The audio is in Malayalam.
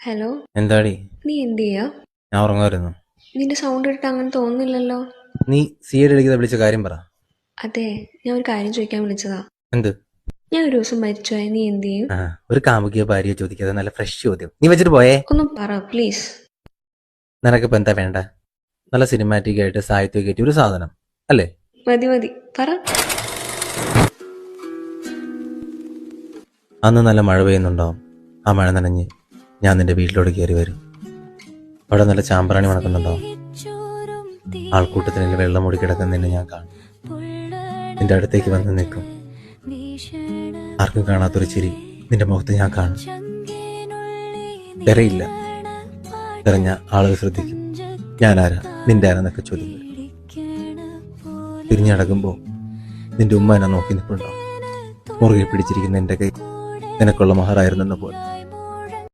ഹലോ. എന്താടി? നീ എന്ത് ചെയ്യാ? ഞാൻ ഉറങ്ങുമായിരുന്നു. നിന്റെ സൗണ്ട് കേട്ടിട്ട് അങ്ങനെ തോന്നുന്നില്ലല്ലോ. നീ സി എ വിളിക്കുന്ന വിളിച്ച കാര്യം പറ. അതെ, ഞാൻ ഒരു കാര്യം ചോദിക്കാൻ വിളിച്ചതാ. എന്ത്? ഞാൻ ഒരു ദിവസം മരിച്ചുപോയ നീ എന്ത് ചെയ്യും? ആ, ഒരു കാമുകിയോ ഭാര്യയോ ചോദിക്കാതെ നല്ല ഫ്രഷ് ചോദ്യം. നീ വെച്ചിട്ട് പോയേ. ഒന്ന് പറ പ്ലീസ്. നിനക്കിപ്പോൾ എന്താ വേണ്ട? നല്ല സിനിമാറ്റിക് ആയിട്ട് സാഹിത്യം കയറ്റി ഒരു സാധനം അല്ലേ? മതി മതി, പറ. അന്ന് നല്ല മഴ പെയ്യുന്നുണ്ടാവും. ആ മഴ നനഞ്ഞ് ഞാൻ നിന്റെ വീട്ടിലോട്ട് കയറി വരും. അവിടെ നല്ല ചാമ്പ്രാണി മണക്കുന്നുണ്ടാവും. ആൾക്കൂട്ടത്തിന് വെള്ളം മൂടി കിടക്കുന്ന നിന്നെ ഞാൻ കാണും. നിന്റെ അടുത്തേക്ക് വന്ന് നിൽക്കും. ആർക്കും കാണാത്തൊരു ചിരി നിന്റെ മുഖത്ത് ഞാൻ കാണും. തിരയില്ല. തിരഞ്ഞ ആളുകൾ ശ്രദ്ധിക്കും. ഞാനാരാ, നിന്റെ ആരാന്നൊക്കെ ചോദ്യം വരും. തിരിഞ്ഞടക്കുമ്പോൾ നിന്റെ ഉമ്മ എന്നെ നോക്കി നിൽപ്പുണ്ടാവും. മുറുകെ പിടിച്ചിരിക്കുന്ന എൻ്റെ കൈ നിനക്കുള്ള മഹറായിരുന്നെന്ന് പോലെ.